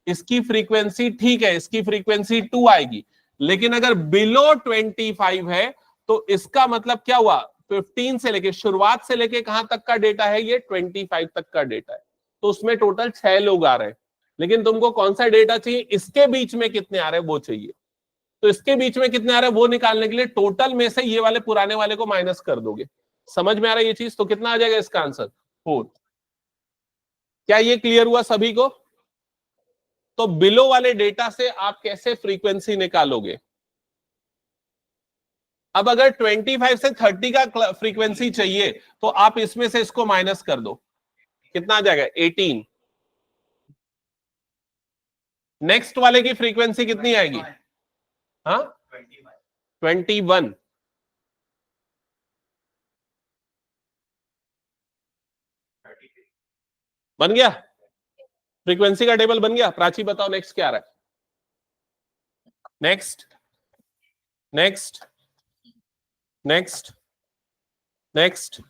इसकी फ्रीक्वेंसी ठीक है, इसकी फ्रीक्वेंसी 2 आएगी। लेकिन अगर बिलो 25 है तो इसका मतलब क्या हुआ? 15 से लेके, शुरुआत से लेके कहां तक का डेटा है? ये 25 तक का डेटा है। तो उसमें टोटल 6 लोग आ रहे हैं। लेकिन तुमको कौन सा डेटा चाहिए? इसके बीच में कितने आ रहे हैं वो चाहिए। तो इसके बीच में कितने आ रहे हैं वो निकालने के लिए टोटल में से ये वाले पुराने वाले को माइनस कर दोगे। समझ में आ रहा है ये चीज? तो कितना आ जाएगा इसका आंसर? 4। क्या ये क्लियर हुआ सभी को? तो बिलो वाले डेटा से आप कैसे फ्रीक्वेंसी निकालोगे? अब अगर 25 से 30 का फ्रीक्वेंसी चाहिए तो आप इसमें से इसको माइनस कर दो, कितना आ जाएगा? 18। नेक्स्ट वाले की फ्रीक्वेंसी कितनी आएगी? हाँ, 21। बन गया? फ्रीक्वेंसी का टेबल बन गया? प्राची बताओ नेक्स्ट क्या आ रहा है? Next, next, next, next.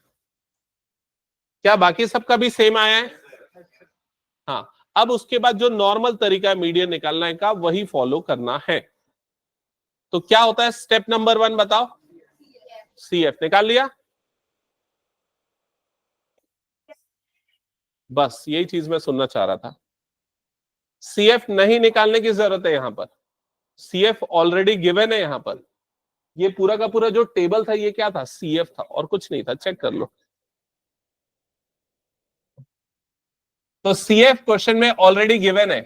क्या बाकी सबका भी सेम आया है? हाँ, अब उसके बाद जो नॉर्मल तरीका है मीडियन निकालने का वही फॉलो करना है। तो क्या होता है स्टेप नंबर 1? बताओ। सी एफ निकाल लिया? बस यही चीज मैं सुनना चाह रहा था। सी एफ नहीं निकालने की जरूरत है यहां पर। सी एफ ऑलरेडी गिवन है यहां पर। ये पूरा का पूरा जो टेबल था ये क्या था? सी एफ था और कुछ नहीं था, चेक कर लो। तो सी एफ क्वेश्चन में ऑलरेडी गिवन है।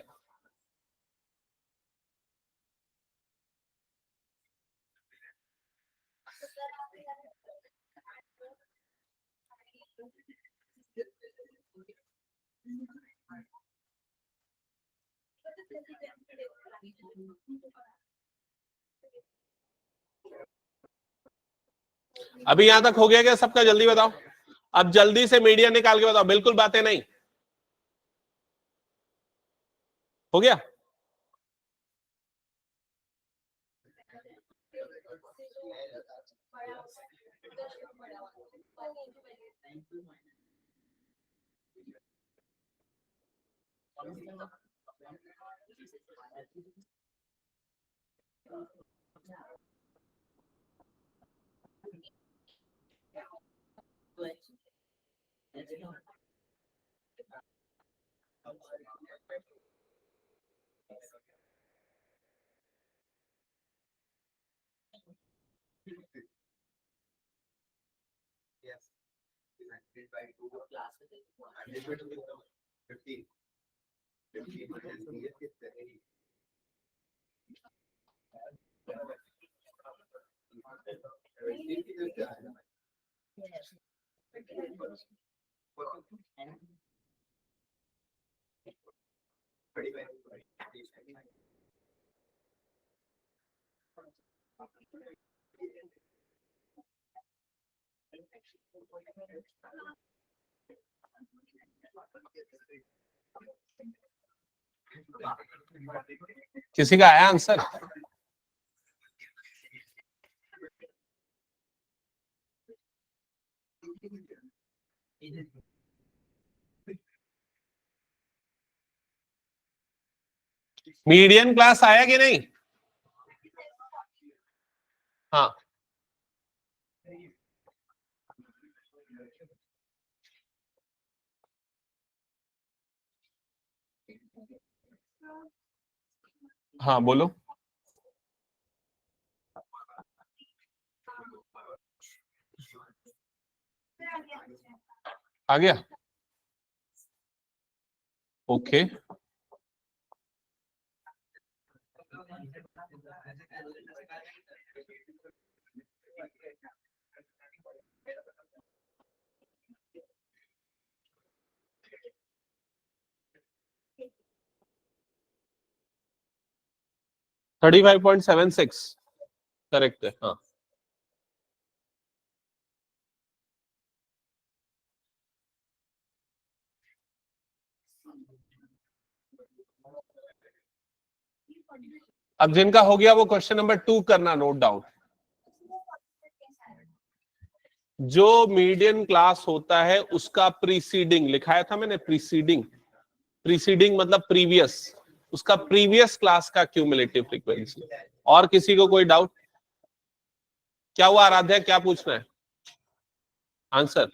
अभी यहां तक हो गया क्या सबका? जल्दी बताओ। अब जल्दी से मीडियन निकाल के बताओ, बिल्कुल बातें नहीं। हो गया? किसी का आया आंसर? मीडियन क्लास आया कि नहीं? हाँ, हाँ बोलो। आ गया? ओके, $35.76 करेक्ट है। हाँ, अब जिनका हो गया वो क्वेश्चन नंबर 2 करना नोट डाउन। जो मीडियन क्लास होता है उसका प्रीसीडिंग लिखाया था मैंने, प्रीसीडिंग। प्रीसीडिंग मतलब प्रीवियस, उसका प्रीवियस क्लास का क्यूमुलेटिव फ्रीक्वेंसी। और किसी को कोई डाउट? क्या हुआ आराध्या, क्या पूछना है? आंसर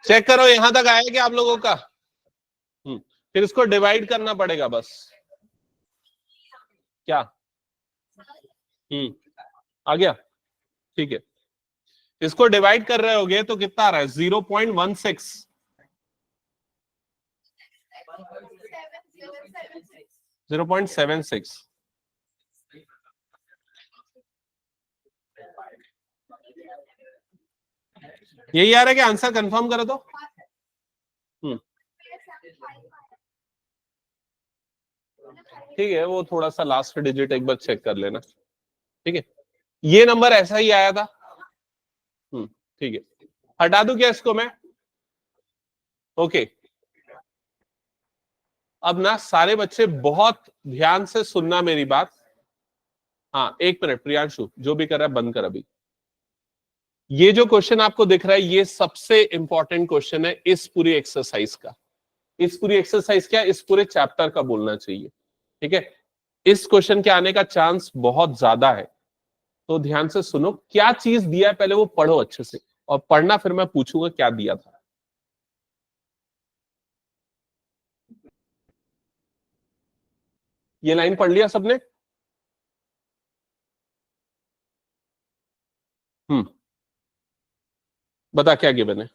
चेक करो यहां तक आया क्या आप लोगों का? फिर इसको डिवाइड करना पड़ेगा बस। क्या? आ गया? ठीक है, इसको डिवाइड कर रहे होगे तो कितना आ रहा है? 0.16। 0.76। यही आ रहा है कि आंसर कंफर्म करो तो। ठीक है, वो थोड़ा सा लास्ट डिजिट एक बार चेक कर लेना। ठीक है, ये नंबर ऐसा ही आया था। ठीक है, हटा दूं क्या इसको मैं? ओके, अब ना सारे बच्चे बहुत ध्यान से सुनना मेरी बात। हाँ, एक मिनट प्रियांशु, जो भी कर रहा है बंद कर अभी। ये जो क्वेश्चन आपको दिख रहा है ये सबसे इंपॉर्टेंट क्वेश्चन है इस पूरी एक्सरसाइज का। इस पूरी एक्सरसाइज क्या, इस पूरे चैप्टर का बोलना चाहिए। ठीक है, इस क्वेश्चन के आने का चांस बहुत ज्यादा है, तो ध्यान से सुनो। क्या चीज दिया है पहले वो पढ़ो अच्छे से, और पढ़ना फिर मैं पूछूंगा क्या दिया था। ये लाइन पढ़ लिया सबने? बता क्या गिवन है?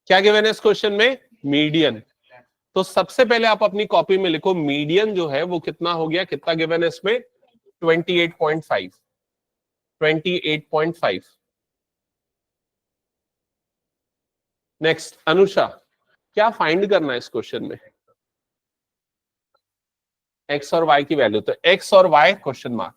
क्या गिवन है इस क्वेश्चन में? मीडियन। तो सबसे पहले आप अपनी कॉपी में लिखो मीडियन जो है वो कितना हो गया, कितना गिवन है इसमें? 28.5 28.5। नेक्स्ट अनुषा, क्या फाइंड करना है इस क्वेश्चन में? एक्स और वाई की वैल्यू, तो एक्स और वाई क्वेश्चन मार्क।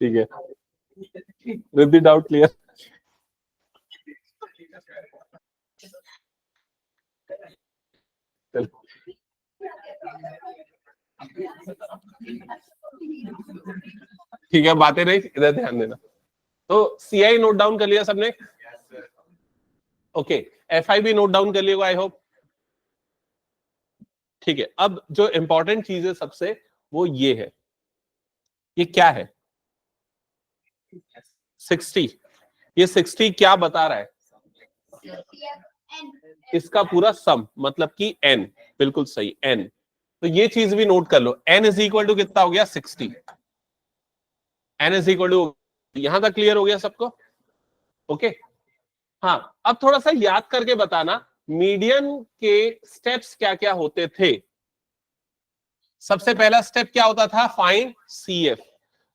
ठीक है, रिद्धि डाउट क्लियर? ठीक है, बातें नहीं, इधर ध्यान देना। तो सीआई नोट डाउन कर लिया सबने? ओके, एफआई भी नोट डाउन कर लिया आई होप। ठीक है, अब जो इंपॉर्टेंट चीज है सबसे, वो ये है, ये क्या है? 60। ये 60 क्या बता रहा है? इसका पूरा सम, मतलब कि n। बिल्कुल सही, n। तो ये चीज भी नोट कर लो, n इज इक्वल टू कितना हो गया? 60। n इज इक्वल टू, यहां तक क्लियर हो गया सबको? ओके। हाँ, अब थोड़ा सा याद करके बताना, मीडियन के स्टेप्स क्या क्या होते थे। सबसे पहला स्टेप क्या होता था? Find CF।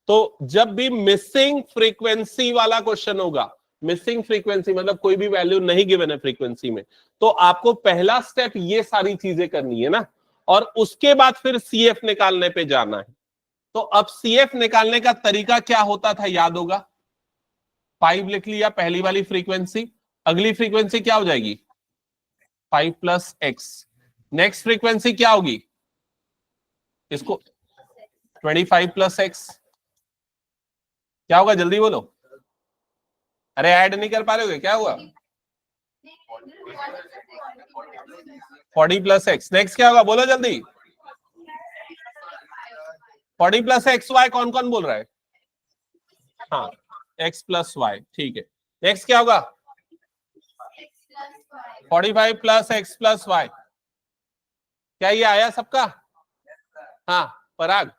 तो जब भी मिसिंग फ्रीक्वेंसी वाला क्वेश्चन होगा, मिसिंग फ्रीक्वेंसी मतलब कोई भी वैल्यू नहीं गिवन है फ्रीक्वेंसी में, तो आपको पहला स्टेप ये सारी चीजें करनी है ना, और उसके बाद फिर CF निकालने पे जाना है। तो अब CF निकालने का तरीका क्या होता था, याद होगा? 5 लिख लिया पहली वाली फ्रीक्वेंसी, अगली फ्रीक्वेंसी क्या हो जाएगी? 5 प्लस एक्स। नेक्स्ट फ्रीक्वेंसी क्या होगी? इसको 25 प्लस एक्स। क्या होगा, जल्दी बोलो। अरे ऐड नहीं कर पा रहे हो, क्या हुआ? 40 प्लस एक्स। नेक्स्ट क्या होगा, बोलो जल्दी। 40 प्लस एक्स वाई, कौन कौन बोल रहा है? हाँ, एक्स प्लस वाई, ठीक है। नेक्स्ट क्या होगा? 45 प्लस एक्स प्लस वाई। क्या ये आया सबका? हाँ, पराग,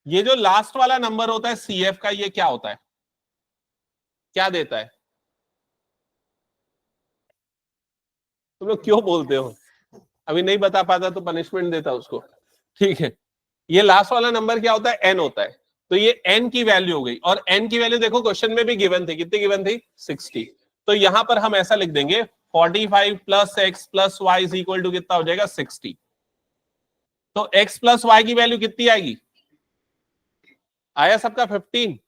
ये जो लास्ट वाला नंबर होता है CF का, ये क्या होता है, क्या देता है? तुम लोग क्यों बोलते हो? अभी नहीं बता पाता तो पनिशमेंट देता उसको। ठीक है, ये लास्ट वाला नंबर क्या होता है? n होता है। तो ये n की वैल्यू हो गई, और n की वैल्यू देखो क्वेश्चन में भी गिवन थी, कितनी गिवन थी? 60। तो यहां पर हम ऐसा लिख देंगे 45 plus x plus y is equal to कितना हो जाएगा? 60। तो x प्लस वाई की वैल्यू कितनी आएगी? आया सबका 15।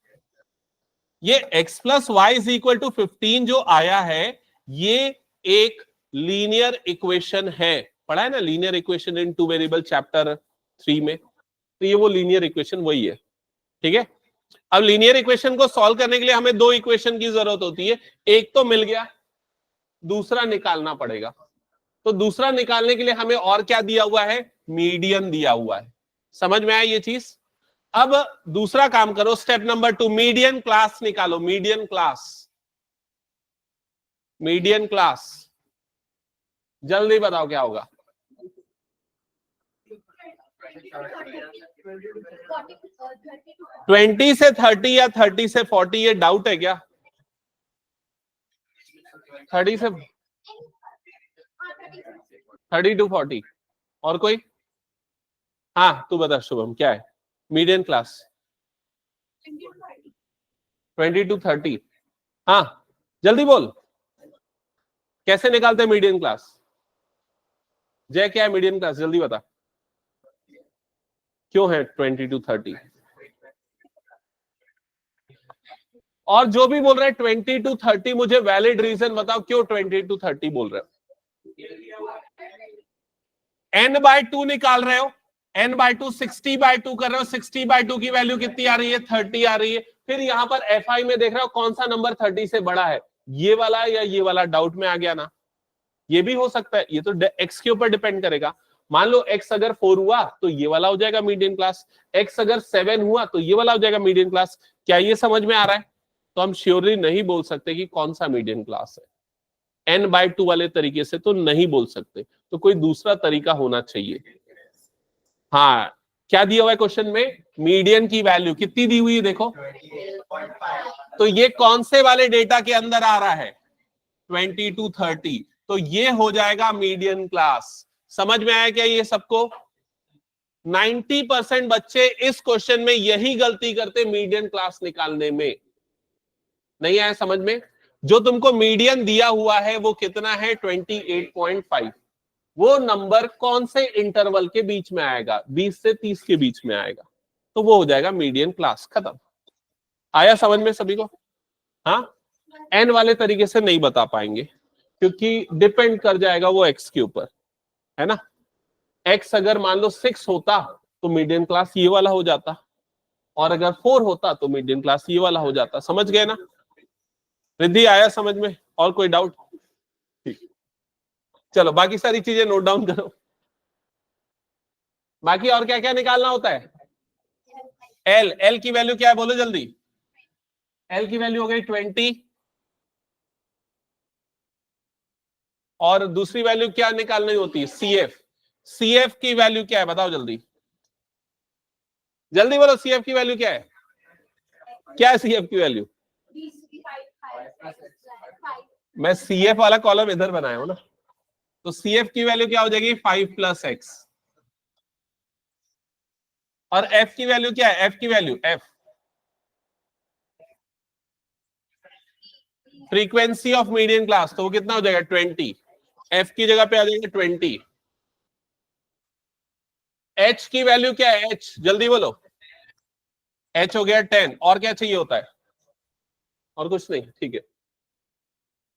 ये x plus y is equal to 15 जो आया है, ये एक लीनियर इक्वेशन है। पढ़ा है ना linear equation in two variable chapter 3 में? तो ये वो लीनियर इक्वेशन वही है। ठीक है, अब लीनियर इक्वेशन को सॉल्व करने के लिए हमें दो इक्वेशन की जरूरत होती है। एक तो मिल गया, दूसरा निकालना पड़ेगा। तो दूसरा निकालने के लिए हमें और क्या दिया हुआ है? मीडियन दिया हुआ है। समझ में आया ये चीज? अब दूसरा काम करो, स्टेप नंबर 2, मीडियन क्लास निकालो। मीडियन क्लास, मीडियन क्लास, जल्दी बताओ क्या होगा? 20 से 30 या 30 से 40, ये डाउट है क्या? 30 से 30 टू 40। और कोई? हाँ, तू बता शुभम, क्या है मीडियन क्लास? 20 टू 30। हाँ, जल्दी बोल, कैसे निकालते हैं मीडियन क्लास? जय, क्या है मीडियन क्लास, जल्दी बता। क्यों है 20 टू 30? और जो भी बोल रहे हैं 20 टू 30, मुझे वैलिड रीजन बताओ क्यों 20 टू 30 बोल रहे हो? n/2 निकाल रहे हो, n/2 60/2 कर रहे हो, 60/2 की वैल्यू कितनी आ रही है? 30 आ रही है। फिर यहां पर FI में देख रहे हो कौन सा नंबर 30 से बड़ा है, ये वाला या ये वाला? डाउट में आ गया ना? ये भी हो सकता है, ये तो x के ऊपर डिपेंड करेगा। मान लो x अगर 4 हुआ तो ये वाला हो जाएगा मीडियन क्लास, x अगर 7 हुआ तो ये वाला हो जाएगा मीडियन क्लास। क्या ये समझ में आ रहा है? तो हम श्योरली नहीं बोल सकते कि कौन सा मीडियन क्लास है। n/2 वाले तरीके से तो नहीं बोल सकते, तो कोई दूसरा तरीका होना चाहिए। हाँ, क्या दिया हुआ है क्वेश्चन में? मीडियन की वैल्यू कितनी दी हुई है देखो, तो ये कौन से वाले डेटा के अंदर आ रहा है? 20 to 30, तो ये हो जाएगा मीडियन क्लास। समझ में आया क्या ये सबको? 90% बच्चे इस क्वेश्चन में यही गलती करते, मीडियन क्लास निकालने में। नहीं आया समझ में? जो तुमको मीडियन दिया हुआ है वो कितना है? 28.5। वो नंबर कौन से इंटरवल के बीच में आएगा? 20 से 30 के बीच में आएगा, तो वो हो जाएगा मीडियन क्लास। खत्म। आया समझ में सभी को? हाँ, एन वाले तरीके से नहीं बता पाएंगे क्योंकि डिपेंड कर जाएगा वो एक्स के ऊपर, है ना। एक्स अगर मान लो 6 होता तो मीडियन क्लास ये वाला हो जाता, और अगर 4 होता तो मीडियन क्लास ये वाला हो जाता। समझ गए ना? रिद्धि आया समझ में? और कोई डाउट? ठीक, चलो बाकी सारी चीजें नोट डाउन करो। बाकी और क्या क्या निकालना होता है? एल की वैल्यू क्या है बोलो जल्दी। एल की वैल्यू हो गई 20, और दूसरी वैल्यू क्या निकालनी होती है? सीएफ की वैल्यू क्या है बताओ जल्दी, जल्दी बोलो। सीएफ की वैल्यू क्या है? क्या है सीएफ की वैल्यू? मैं सीएफ वाला कॉलम इधर बनाया हूं ना, तो सीएफ की वैल्यू क्या हो जाएगी? 5 + x। और एफ की वैल्यू क्या है? एफ की value, F frequency of median class, तो वो कितना हो जाएगा? 20। एफ की जगह पे आ जाएगा 20। एच की वैल्यू क्या है? एच जल्दी बोलो। एच हो गया 10। और क्या चाहिए होता है? और कुछ नहीं, ठीक है।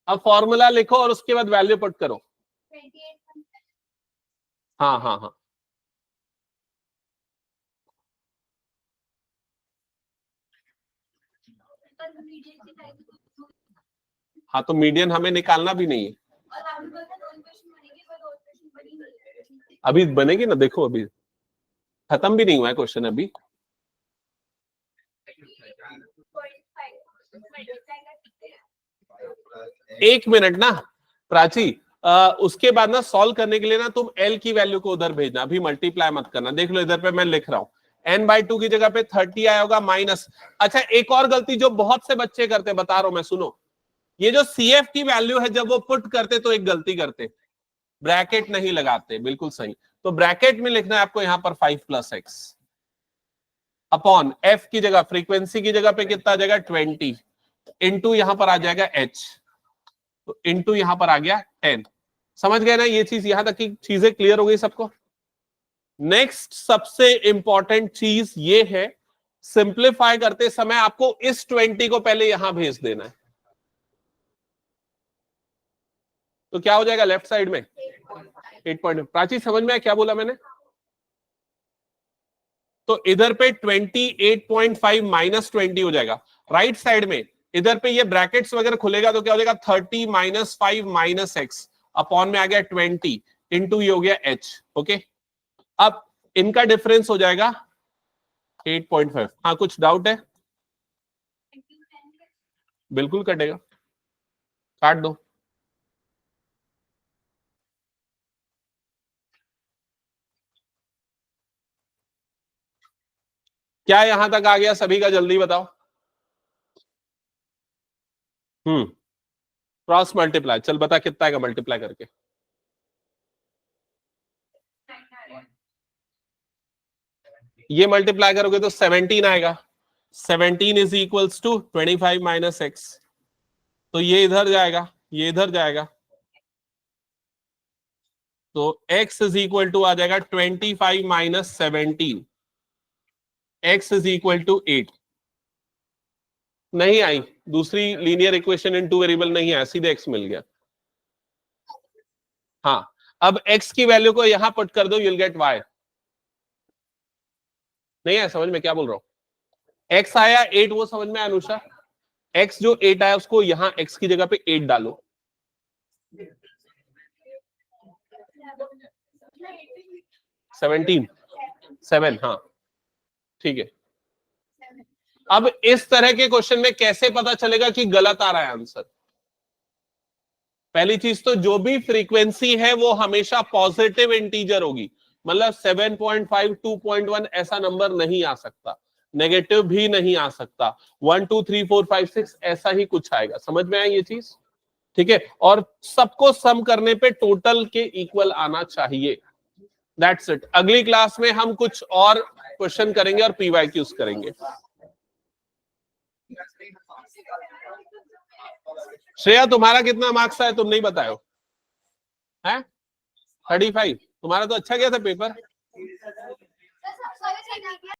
अब फॉर्मूला लिखो और उसके बाद वैल्यू पुट करो। हाँ हाँ हाँ, हाँ तो मीडियन हमें निकालना भी नहीं है। अभी बनेगी ना, देखो अभी खत्म भी नहीं हुआ है क्वेश्चन अभी। एक मिनट ना प्राची, उसके बाद ना सॉल्व करने के लिए ना तुम एल की वैल्यू को उधर भेजना, अभी मल्टीप्लाई मत करना। देख लो इधर पे मैं लिख रहा हूं, n/2 की जगह पे 30 आया होगा माइनस। अच्छा, एक और गलती जो बहुत से बच्चे करते, बता रहा हूं मैं, सुनो। ये जो सीएफ की वैल्यू है जब वो पुट करते तो एक गलती करते, ब्रैकेट नहीं लगाते। बिल्कुल सही, तो ब्रैकेट में लिखना है आपको यहां पर 5 + x अपॉन एफ की जगह, फ्रीक्वेंसी की जगह पे कितना आ जाएगा? 20 इंटू यहां पर आ जाएगा h, तो इंटू यहां पर आ गया 10। समझ गए ना ये चीज? यहां तक की चीजें क्लियर हो गई सबको? नेक्स्ट सबसे इंपॉर्टेंट चीज ये है, सिंप्लीफाई करते समय आपको इस 20 को पहले यहां भेज देना है, तो क्या हो जाएगा लेफ्ट साइड में? 8 पॉइंट। प्राची समझ में आया क्या बोला मैंने? तो इधर पे 28.5 माइनस 20 हो जाएगा राइट साइड में। इधर पे ये ब्रैकेट्स वगैरह खुलेगा तो क्या हो जाएगा? 30 - 5 - x अपॉन में आ गया 20 इंटू ये हो गया h। ओके, अब इनका डिफरेंस हो जाएगा 8.5। हाँ कुछ डाउट है? बिल्कुल कटेगा, काट दो। क्या यहां तक आ गया सभी का? जल्दी बताओ। क्रॉस मल्टीप्लाई, चल बता कितना आएगा मल्टीप्लाई करके? ये मल्टीप्लाई करोगे तो 17 आएगा। 17 इज इक्वल्स टू 25 - x, तो ये इधर जाएगा, ये इधर जाएगा, तो x इज इक्वल टू आ जाएगा 25 - 17। x is equal to 8। नहीं आई दूसरी linear equation in two variable, नहीं आया, सीधे x मिल गया। हाँ, अब x की वैल्यू को यहां पुट कर दो, यूल गेट y। नहीं आया समझ में क्या बोल रहा हूं? x आया 8, वो समझ में आया अनुषा? x जो 8 आया उसको यहां x की जगह पे 8 डालो। 17 7, हाँ ठीक है। अब इस तरह के क्वेश्चन में कैसे पता चलेगा कि गलत आ रहा है आंसर? पहली चीज तो जो भी फ्रीक्वेंसी है वो हमेशा पॉजिटिव इंटीजर होगी, मतलब 7.5 2.1 ऐसा नंबर नहीं आ सकता, नेगेटिव भी नहीं आ सकता, 1 2 3 4 5 6 ऐसा ही कुछ आएगा। समझ में आया ये चीज? ठीक है, और सबको सम करने पे टोटल के इक्वल आना चाहिए। That's it. अगली क्लास में हम कुछ और क्वेश्चन करेंगे और पीवाईक्यूज करेंगे। श्रेया तुम्हारा कितना मार्क्स आया तुम नहीं बताओ? है 35। तुम्हारा तो अच्छा गया था पेपर।